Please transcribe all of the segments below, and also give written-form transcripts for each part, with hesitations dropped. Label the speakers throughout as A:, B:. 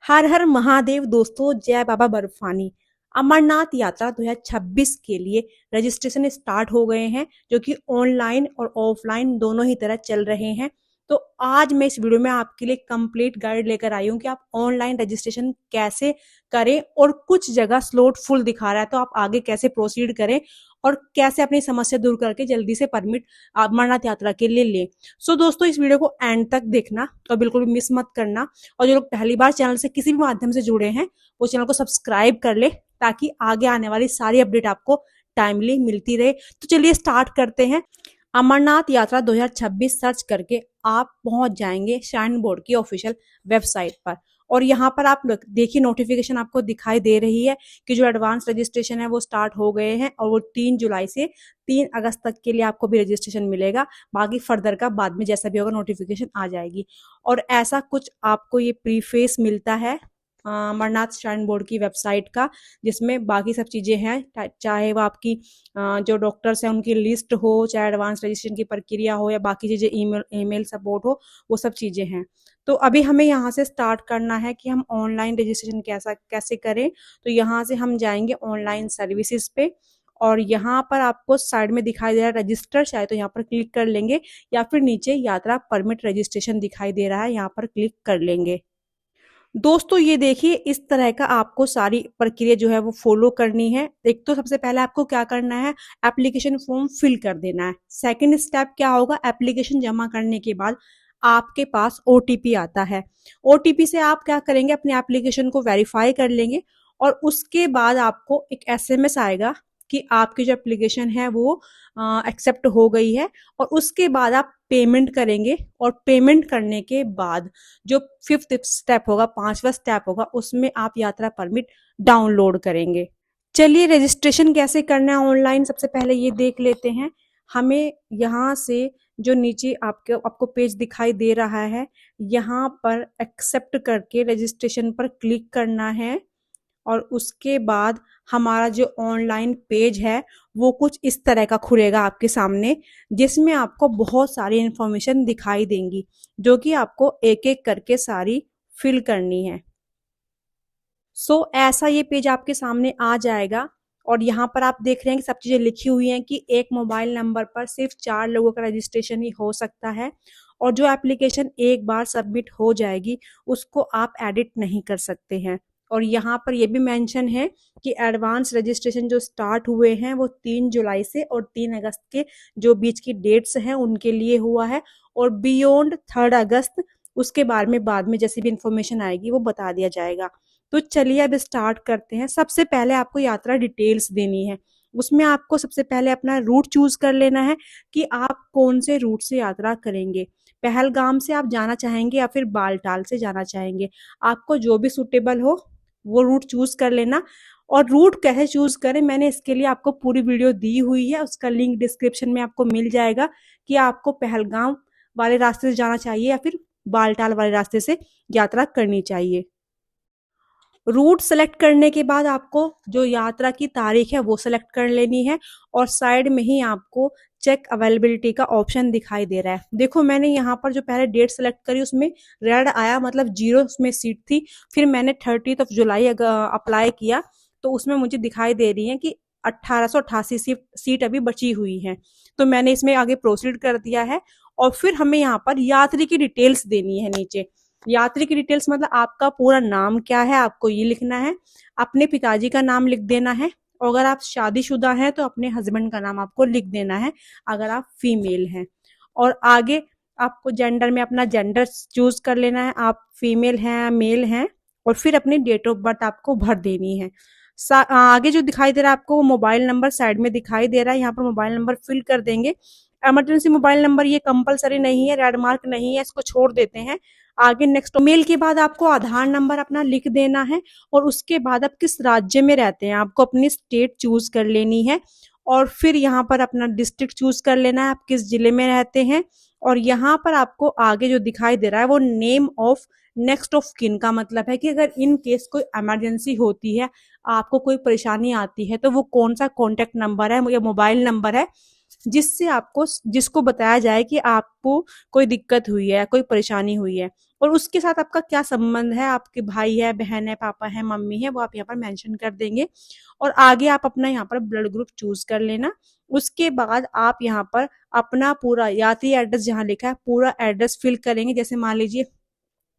A: हर हर महादेव दोस्तों, जय बाबा बर्फानी। अमरनाथ यात्रा 2026 के लिए रजिस्ट्रेशन स्टार्ट हो गए हैं, जो कि ऑनलाइन और ऑफलाइन दोनों ही तरह चल रहे हैं। तो आज मैं इस वीडियो में आपके लिए कंप्लीट गाइड लेकर आई हूँ कि आप ऑनलाइन रजिस्ट्रेशन कैसे करें, और कुछ जगह स्लॉट फुल दिखा रहा है तो आप आगे कैसे प्रोसीड करें और कैसे अपनी समस्या दूर करके जल्दी से परमिट अमरनाथ यात्रा के लिए लें। सो दोस्तों, इस वीडियो को एंड तक देखना और बिल्कुल भी मिस मत करना। और जो लोग पहली बार चैनल से किसी भी माध्यम से जुड़े हैं, वो चैनल को सब्सक्राइब कर ले, ताकि आगे आने वाली सारी अपडेट आपको टाइमली मिलती रहे। तो चलिए स्टार्ट करते हैं। अमरनाथ यात्रा 2026 सर्च करके आप पहुंच जाएंगे श्राइन बोर्ड की ऑफिशियल वेबसाइट पर। और यहाँ पर आप देखिए, नोटिफिकेशन आपको दिखाई दे रही है कि जो एडवांस रजिस्ट्रेशन है वो स्टार्ट हो गए हैं, और वो 3 जुलाई से 3 अगस्त तक के लिए आपको भी रजिस्ट्रेशन मिलेगा। बाकी फर्दर का बाद में जैसा भी होगा नोटिफिकेशन आ जाएगी। और ऐसा कुछ आपको ये प्रीफेस मिलता है अमरनाथ श्राइन बोर्ड की वेबसाइट का, जिसमें बाकी सब चीज़ें हैं, चाहे वो आपकी जो डॉक्टर्स हैं उनकी लिस्ट हो, चाहे एडवांस रजिस्ट्रेशन की प्रक्रिया हो, या बाकी चीज़ें ईमेल सपोर्ट हो, वो सब चीज़ें हैं। तो अभी हमें यहाँ से स्टार्ट करना है कि हम ऑनलाइन रजिस्ट्रेशन कैसे करें। तो यहाँ से हम जाएंगे ऑनलाइन सर्विसेज पे, और यहाँ पर आपको साइड में दिखाई दे रहा है रजिस्टर, चाहे तो यहाँ पर क्लिक कर लेंगे, या फिर नीचे यात्रा परमिट रजिस्ट्रेशन दिखाई दे रहा है, यहाँ पर क्लिक कर लेंगे। दोस्तों ये देखिए, इस तरह का आपको सारी प्रक्रिया जो है वो फॉलो करनी है। एक तो सबसे पहले आपको क्या करना है, एप्लीकेशन फॉर्म फिल कर देना है। सेकंड स्टेप क्या होगा, एप्लीकेशन जमा करने के बाद आपके पास ओटीपी आता है। ओटीपी से आप क्या करेंगे, अपने एप्लीकेशन को वेरीफाई कर लेंगे, और उसके बाद आपको एक एसएमएस आएगा कि आपकी जो एप्लीकेशन है वो एक्सेप्ट हो गई है। और उसके बाद आप पेमेंट करेंगे, और पेमेंट करने के बाद जो 5th स्टेप होगा, 5वां स्टेप होगा, उसमें आप यात्रा परमिट डाउनलोड करेंगे। चलिए रजिस्ट्रेशन कैसे करना है ऑनलाइन, सबसे पहले ये देख लेते हैं। हमें यहाँ से जो नीचे आपको पेज दिखाई दे रहा है, यहाँ पर एक्सेप्ट करके रजिस्ट्रेशन पर क्लिक करना है। और उसके बाद हमारा जो ऑनलाइन पेज है वो कुछ इस तरह का खुलेगा आपके सामने, जिसमें आपको बहुत सारी इंफॉर्मेशन दिखाई देंगी, जो कि आपको एक एक करके सारी फिल करनी है। ऐसा ये पेज आपके सामने आ जाएगा। और यहाँ पर आप देख रहे हैं कि सब चीज़ें लिखी हुई हैं कि एक मोबाइल नंबर पर सिर्फ 4 लोगों का रजिस्ट्रेशन ही हो सकता है, और जो एप्लीकेशन एक बार सबमिट हो जाएगी उसको आप एडिट नहीं कर सकते हैं। और यहाँ पर ये भी मेंशन है कि एडवांस रजिस्ट्रेशन जो स्टार्ट हुए हैं वो 3 जुलाई से और 3 अगस्त के जो बीच की डेट्स हैं उनके लिए हुआ है, और बियॉन्ड 3 अगस्त उसके बारे में बाद में जैसी भी इंफॉर्मेशन आएगी वो बता दिया जाएगा। तो चलिए अब स्टार्ट करते हैं। सबसे पहले आपको यात्रा डिटेल्स देनी है। उसमें आपको सबसे पहले अपना रूट चूज कर लेना है कि आप कौन से रूट से यात्रा करेंगे। पहलगाम से आप जाना चाहेंगे या फिर बालटाल से जाना चाहेंगे, आपको जो भी सूटेबल हो वो रूट चूज कर लेना। और रूट कैसे चूज करें, मैंने इसके लिए आपको पूरी वीडियो दी हुई है, उसका लिंक डिस्क्रिप्शन में आपको मिल जाएगा कि आपको पहलगाम वाले रास्ते से जाना चाहिए या फिर बालटाल वाले रास्ते से यात्रा करनी चाहिए। रूट सेलेक्ट करने के बाद आपको जो यात्रा की तारीख है वो सेलेक्ट कर लेनी है, और साइड में ही आपको चेक अवेलेबिलिटी का ऑप्शन दिखाई दे रहा है। देखो, मैंने यहाँ पर जो पहले डेट सेलेक्ट करी उसमें रेड आया, मतलब 0 उसमें सीट थी। फिर मैंने 30 जुलाई अप्लाई किया, तो उसमें मुझे दिखाई दे रही है कि 1888 सीट अभी बची हुई है। तो मैंने इसमें आगे प्रोसीड कर दिया है। और फिर हमें यहाँ पर यात्री की डिटेल्स देनी है। नीचे यात्री की डिटेल्स मतलब आपका पूरा नाम क्या है, आपको ये लिखना है। अपने पिताजी का नाम लिख देना है, और अगर आप शादीशुदा हैं तो अपने हस्बैंड का नाम आपको लिख देना है अगर आप फीमेल हैं। और आगे आपको जेंडर में अपना जेंडर चूज कर लेना है, आप फीमेल हैं मेल हैं, और फिर अपनी डेट ऑफ बर्थ आपको भर देनी है। आगे जो दिखाई दे रहा है आपको वो मोबाइल नंबर साइड में दिखाई दे रहा है, यहाँ पर मोबाइल नंबर फिल कर देंगे। इमरजेंसी मोबाइल नंबर ये कंपलसरी नहीं है, रेड मार्क नहीं है, इसको छोड़ देते हैं। आगे नेक्स्ट मेल के बाद आपको आधार नंबर अपना लिख देना है, और उसके बाद आप किस राज्य में रहते हैं आपको अपनी स्टेट चूज कर लेनी है। और फिर यहाँ पर अपना डिस्ट्रिक्ट चूज कर लेना है, आप किस जिले में रहते हैं। और यहाँ पर आपको आगे जो दिखाई दे रहा है वो name of next of kin का मतलब है कि अगर इन केस कोई इमरजेंसी होती है, आपको कोई परेशानी आती है, तो वो कौन सा कॉन्टेक्ट नंबर है या मोबाइल नंबर है जिससे आपको जिसको बताया जाए कि आपको कोई दिक्कत हुई है, कोई परेशानी हुई है और उसके साथ आपका क्या संबंध है, आपके भाई है, बहन है, पापा है, मम्मी है, वो आप यहाँ पर मेंशन कर देंगे। और आगे आप अपना यहाँ पर ब्लड ग्रुप चूज कर लेना। उसके बाद आप यहाँ पर अपना पूरा यात्री एड्रेस जहाँ लिखा है पूरा एड्रेस फिल करेंगे। जैसे मान लीजिए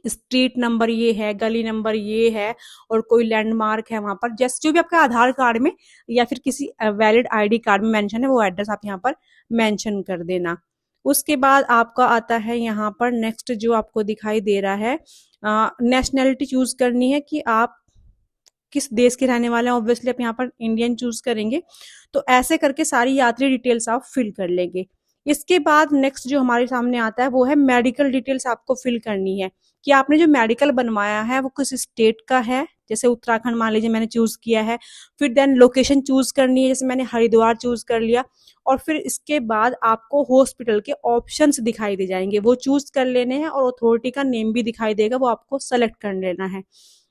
A: स्ट्रीट नंबर ये है, गली नंबर ये है और कोई लैंडमार्क है वहां पर, जैसे जो भी आपका आधार कार्ड में या फिर किसी वैलिड आईडी कार्ड में मेंशन है वो एड्रेस आप यहाँ पर मेंशन कर देना। उसके बाद आपका आता है यहाँ पर नेक्स्ट जो आपको दिखाई दे रहा है, नेशनैलिटी चूज करनी है कि आप किस देश के रहने वाले हैं। ऑब्वियसली आप यहाँ पर इंडियन चूज करेंगे। तो ऐसे करके सारी यात्री डिटेल्स आप फिल कर लेंगे। इसके बाद नेक्स्ट जो हमारे सामने आता है वो है मेडिकल डिटेल्स आपको फिल करनी है कि आपने जो मेडिकल बनवाया है वो किस स्टेट का है। जैसे उत्तराखंड मान लीजिए मैंने चूज किया है। फिर देन लोकेशन चूज करनी है, जैसे मैंने हरिद्वार चूज कर लिया। और फिर इसके बाद आपको हॉस्पिटल के ऑप्शंस दिखाई दे जाएंगे, वो चूज कर लेने हैं और अथॉरिटी का नेम भी दिखाई देगा, वो आपको सेलेक्ट कर लेना है।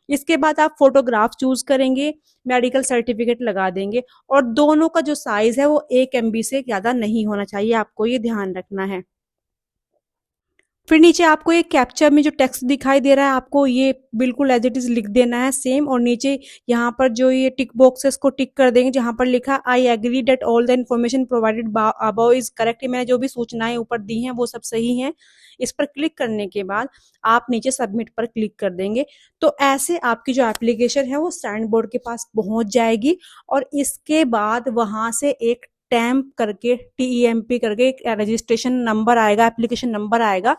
A: इसके बाद आप फोटोग्राफ चूज करेंगे, मेडिकल सर्टिफिकेट लगा देंगे और दोनों का जो साइज है वो 1 MB से ज्यादा नहीं होना चाहिए, आपको ये ध्यान रखना है। फिर नीचे आपको एक कैप्चा में जो टेक्स्ट दिखाई दे रहा है आपको ये बिल्कुल एज इट इज लिख देना है सेम। और नीचे यहाँ पर जो ये टिक बॉक्सेस को टिक कर देंगे जहां पर लिखा I agree that all the information provided above is correct. मैंने जो भी सूचनाएं ऊपर दी हैं वो सब सही हैं। इस पर क्लिक करने के बाद आप नीचे सबमिट पर क्लिक कर देंगे। तो ऐसे आपकी जो एप्लीकेशन है वो स्टैंड बोर्ड के पास पहुंच जाएगी। और इसके बाद वहां से एक टैम्प करके TEMP करके एक रजिस्ट्रेशन नंबर आएगा, एप्लीकेशन नंबर आएगा,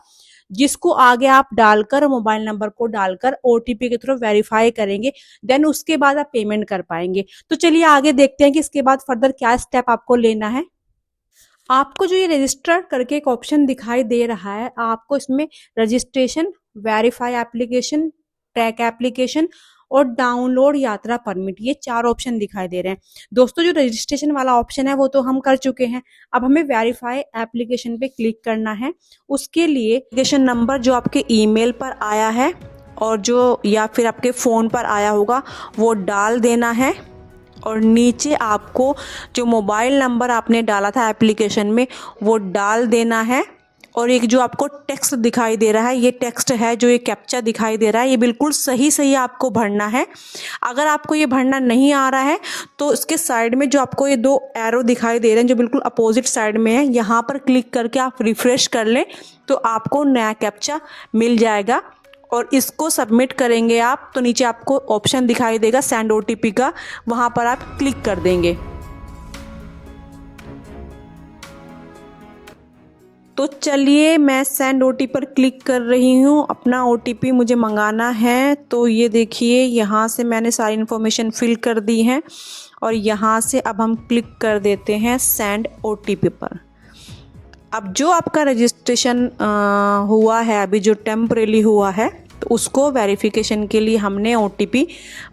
A: जिसको आगे आप डालकर मोबाइल नंबर को डालकर OTP के थ्रू वेरीफाई करेंगे। देन उसके बाद आप पेमेंट कर पाएंगे। तो चलिए आगे देखते हैं कि इसके बाद फर्दर क्या स्टेप आपको लेना है। आपको जो ये रजिस्टर करके एक ऑप्शन दिखाई दे रहा है, आपको इसमें registration, verify application, track application और डाउनलोड यात्रा परमिट, ये 4 ऑप्शन दिखाई दे रहे हैं। दोस्तों जो रजिस्ट्रेशन वाला ऑप्शन है वो तो हम कर चुके हैं। अब हमें वेरीफाई एप्लीकेशन पे क्लिक करना है। उसके लिए एप्लीकेशन नंबर जो आपके ईमेल पर आया है और जो या फिर आपके फ़ोन पर आया होगा वो डाल देना है। और नीचे आपको जो मोबाइल नंबर आपने डाला था एप्लीकेशन में वो डाल देना है। और एक जो आपको टेक्स्ट दिखाई दे रहा है, ये टेक्स्ट है जो ये कैप्चा दिखाई दे रहा है, ये बिल्कुल सही सही आपको भरना है। अगर आपको ये भरना नहीं आ रहा है तो इसके साइड में जो आपको ये 2 एरो दिखाई दे रहे हैं जो बिल्कुल अपोजिट साइड में है, यहाँ पर क्लिक करके आप रिफ्रेश कर लें तो आपको नया कैप्चा मिल जाएगा। और इसको सबमिट करेंगे आप तो नीचे आपको ऑप्शन दिखाई देगा सेंड OTP का, वहाँ पर आप क्लिक कर देंगे। तो चलिए मैं सेंड OTP पर क्लिक कर रही हूँ, अपना OTP मुझे मंगाना है। तो ये देखिए यहाँ से मैंने सारी इन्फॉर्मेशन फिल कर दी है और यहाँ से अब हम क्लिक कर देते हैं सेंड OTP पर। अब जो आपका रजिस्ट्रेशन हुआ है अभी जो टेम्परेली हुआ है तो उसको वेरिफिकेशन के लिए हमने OTP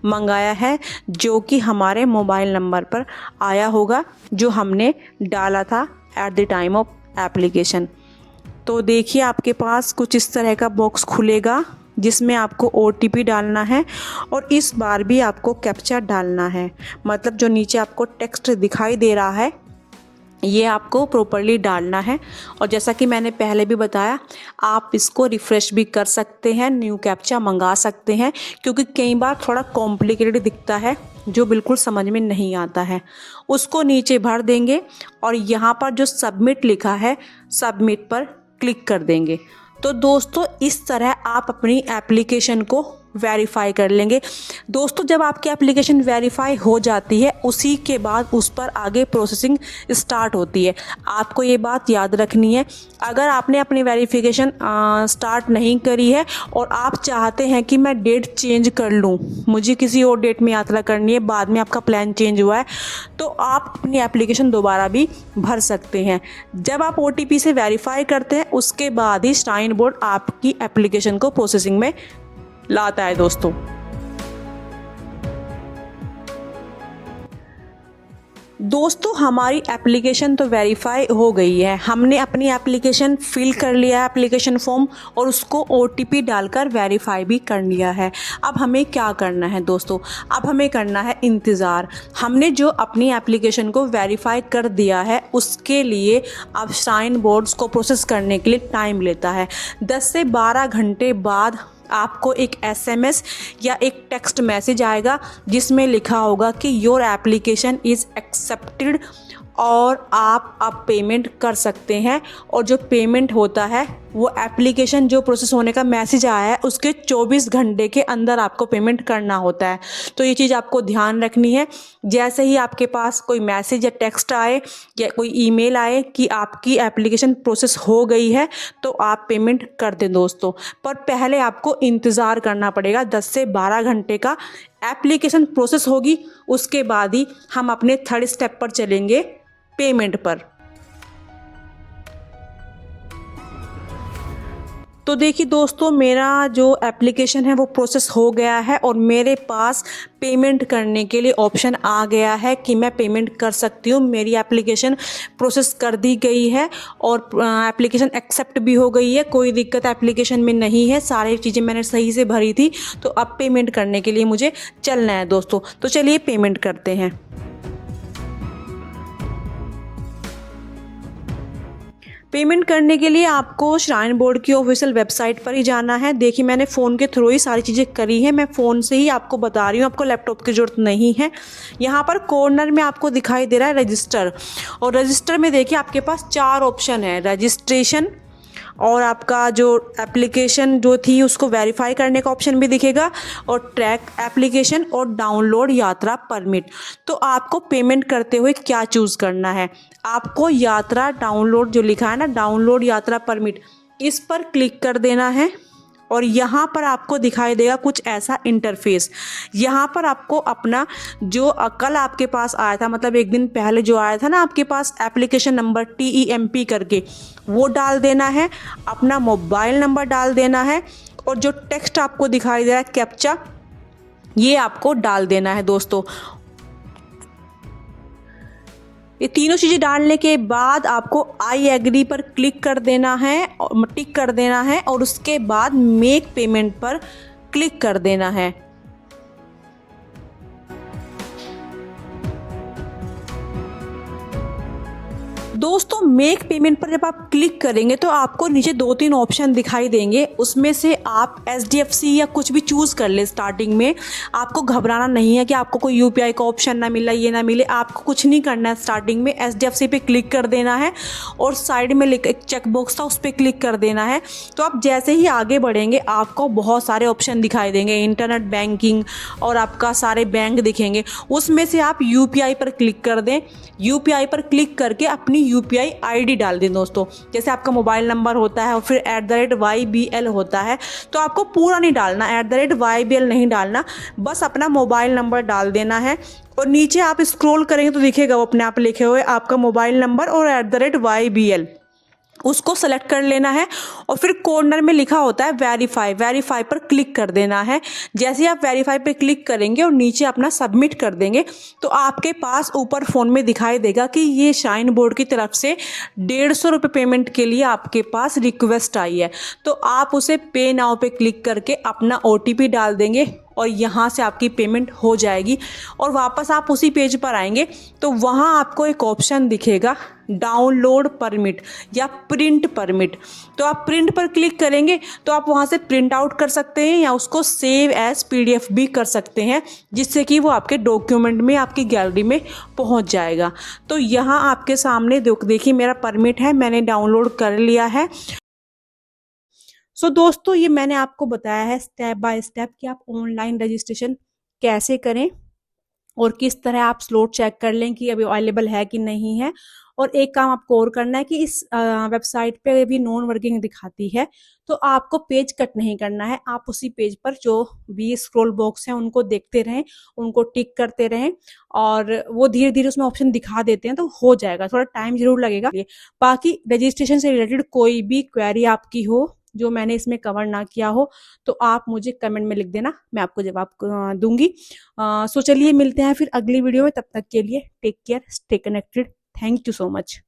A: मंगाया है जो कि हमारे मोबाइल नंबर पर आया होगा जो हमने डाला था at the time of application. तो देखिए आपके पास कुछ इस तरह का बॉक्स खुलेगा जिसमें आपको OTP डालना है और इस बार भी आपको कैप्चा डालना है। मतलब जो नीचे आपको टेक्स्ट दिखाई दे रहा है ये आपको प्रॉपरली डालना है। और जैसा कि मैंने पहले भी बताया आप इसको रिफ़्रेश भी कर सकते हैं, न्यू कैप्चा मंगा सकते हैं, क्योंकि कई बार थोड़ा कॉम्प्लिकेटेड दिखता है जो बिल्कुल समझ में नहीं आता है। उसको नीचे भर देंगे और यहाँ पर जो सबमिट लिखा है सबमिट पर क्लिक कर देंगे। तो दोस्तों इस तरह आप अपनी एप्लीकेशन को वेरीफाई कर लेंगे। दोस्तों जब आपकी एप्लीकेशन वेरीफाई हो जाती है उसी के बाद उस पर आगे प्रोसेसिंग स्टार्ट होती है। आपको ये बात याद रखनी है। अगर आपने अपनी वेरिफिकेशन स्टार्ट नहीं करी है और आप चाहते हैं कि मैं डेट चेंज कर लूँ, मुझे किसी और डेट में यात्रा करनी है, बाद में आपका प्लान चेंज हुआ है, तो आप अपनी एप्लीकेशन दोबारा भी भर सकते हैं। जब आप OTP से वेरीफाई करते हैं उसके बाद ही श्राइन बोर्ड आपकी एप्लीकेशन को प्रोसेसिंग में लाता है। दोस्तों हमारी एप्लीकेशन तो वेरीफाई हो गई है, हमने अपनी एप्लीकेशन फिल कर लिया है एप्लीकेशन फॉर्म और उसको ओटीपी डालकर वेरीफाई भी कर लिया है। अब हमें क्या करना है दोस्तों, अब हमें करना है इंतज़ार। हमने जो अपनी एप्लीकेशन को वेरीफाई कर दिया है उसके लिए अब श्राइन बोर्ड्स को प्रोसेस करने के लिए टाइम लेता है। 10 से 12 घंटे बाद आपको एक एसएमएस या एक टेक्स्ट मैसेज आएगा जिसमें लिखा होगा कि योर एप्लीकेशन इज़ एक्सेप्टेड और आप अब पेमेंट कर सकते हैं। और जो पेमेंट होता है वो एप्लीकेशन जो प्रोसेस होने का मैसेज आया है उसके 24 घंटे के अंदर आपको पेमेंट करना होता है। तो ये चीज़ आपको ध्यान रखनी है। जैसे ही आपके पास कोई मैसेज या टेक्स्ट आए या कोई ईमेल आए कि आपकी एप्लीकेशन प्रोसेस हो गई है तो आप पेमेंट कर दें दोस्तों। पर पहले आपको इंतज़ार करना पड़ेगा 10 से 12 घंटे का। एप्लीकेशन प्रोसेस होगी उसके बाद ही हम अपने थर्ड स्टेप पर चलेंगे, पेमेंट पर। तो देखिए दोस्तों, मेरा जो एप्लीकेशन है वो प्रोसेस हो गया है और मेरे पास पेमेंट करने के लिए ऑप्शन आ गया है कि मैं पेमेंट कर सकती हूँ। मेरी एप्लीकेशन प्रोसेस कर दी गई है और एप्लीकेशन एक्सेप्ट भी हो गई है। कोई दिक्कत एप्लीकेशन में नहीं है, सारी चीज़ें मैंने सही से भरी थी। तो अब पेमेंट करने के लिए मुझे चलना है दोस्तों। तो चलिए पेमेंट करते हैं। पेमेंट करने के लिए आपको श्राइन बोर्ड की ऑफिशियल वेबसाइट पर ही जाना है। देखिए मैंने फ़ोन के थ्रू ही सारी चीज़ें करी हैं, मैं फ़ोन से ही आपको बता रही हूँ, आपको लैपटॉप की ज़रूरत नहीं है। यहाँ पर कॉर्नर में आपको दिखाई दे रहा है रजिस्टर, और रजिस्टर में देखिए आपके पास 4 ऑप्शन है, रजिस्ट्रेशन और आपका जो एप्लीकेशन जो थी उसको वेरीफाई करने का ऑप्शन भी दिखेगा, और ट्रैक एप्लीकेशन और डाउनलोड यात्रा परमिट। तो आपको पेमेंट करते हुए क्या चूज़ करना है, आपको यात्रा डाउनलोड जो लिखा है ना, डाउनलोड यात्रा परमिट, इस पर क्लिक कर देना है। और यहाँ पर आपको दिखाई देगा कुछ ऐसा इंटरफेस। यहाँ पर आपको अपना जो कल आपके पास आया था, मतलब एक दिन पहले जो आया था ना आपके पास एप्लीकेशन नंबर TEMP करके, वो डाल देना है, अपना मोबाइल नंबर डाल देना है, और जो टेक्स्ट आपको दिखाई दे रहा है कैप्चा, ये आपको डाल देना है दोस्तों। ये तीनों चीज़ें डालने के बाद आपको आई एग्री पर क्लिक कर देना है, टिक कर देना है, और उसके बाद मेक पेमेंट पर क्लिक कर देना है। दोस्तों मेक पेमेंट पर जब आप क्लिक करेंगे तो आपको नीचे 2-3 ऑप्शन दिखाई देंगे, उसमें से आप SDFC या कुछ भी चूज़ कर ले। स्टार्टिंग में आपको घबराना नहीं है कि आपको कोई UPI का ऑप्शन ना मिला, ये ना मिले, आपको कुछ नहीं करना है। स्टार्टिंग में SDFC पे क्लिक कर देना है और साइड में एक चेक बॉक्स था उस पर क्लिक कर देना है। तो आप जैसे ही आगे बढ़ेंगे आपको बहुत सारे ऑप्शन दिखाई देंगे, इंटरनेट बैंकिंग और आपका सारे बैंक दिखेंगे, उसमें से आप UPI पर क्लिक कर दें। UPI पर क्लिक करके अपनी UPI ID डाल दें दोस्तों। जैसे आपका मोबाइल नंबर होता है और फिर @YBL होता है, तो आपको पूरा नहीं डालना, @YBL नहीं डालना, बस अपना मोबाइल नंबर डाल देना है। और नीचे आप स्क्रॉल करेंगे तो दिखेगा वो अपने आप लिखे हुए आपका मोबाइल नंबर और @YBL, उसको सेलेक्ट कर लेना है। और फिर कॉर्नर में लिखा होता है वेरीफाई, वेरीफाई पर क्लिक कर देना है। जैसे आप वेरीफाई पे क्लिक करेंगे और नीचे अपना सबमिट कर देंगे तो आपके पास ऊपर फ़ोन में दिखाई देगा कि ये श्राइन बोर्ड की तरफ से 150 रुपये पेमेंट के लिए आपके पास रिक्वेस्ट आई है। तो आप उसे पे नाउ पे क्लिक करके अपना OTP डाल देंगे और यहाँ से आपकी पेमेंट हो जाएगी। और वापस आप उसी पेज पर आएंगे तो वहाँ आपको एक ऑप्शन दिखेगा डाउनलोड परमिट या प्रिंट परमिट। तो आप प्रिंट पर क्लिक करेंगे तो आप वहाँ से प्रिंट आउट कर सकते हैं या उसको सेव एज PDF भी कर सकते हैं, जिससे कि वो आपके डॉक्यूमेंट में आपकी गैलरी में पहुँच जाएगा। तो यहाँ आपके सामने देखिए मेरा परमिट है, मैंने डाउनलोड कर लिया है। दोस्तों ये मैंने आपको बताया है स्टेप बाय स्टेप कि आप ऑनलाइन रजिस्ट्रेशन कैसे करें और किस तरह आप स्लॉट चेक कर लें कि अभी अवेलेबल है कि नहीं है। और एक काम आपको और करना है कि इस वेबसाइट पे अभी नॉन वर्किंग दिखाती है तो आपको पेज कट नहीं करना है, आप उसी पेज पर जो भी स्क्रॉल बॉक्स हैं उनको देखते रहें, उनको टिक करते रहें, और वो धीरे धीरे उसमें ऑप्शन दिखा देते हैं तो हो जाएगा, थोड़ा टाइम जरूर लगेगा। बाकी रजिस्ट्रेशन से रिलेटेड कोई भी क्वेरी आपकी हो जो मैंने इसमें कवर ना किया हो तो आप मुझे कमेंट में लिख देना, मैं आपको जवाब दूंगी। सो चलिए मिलते हैं फिर अगली वीडियो में, तब तक के लिए take care, stay connected, thank you so much.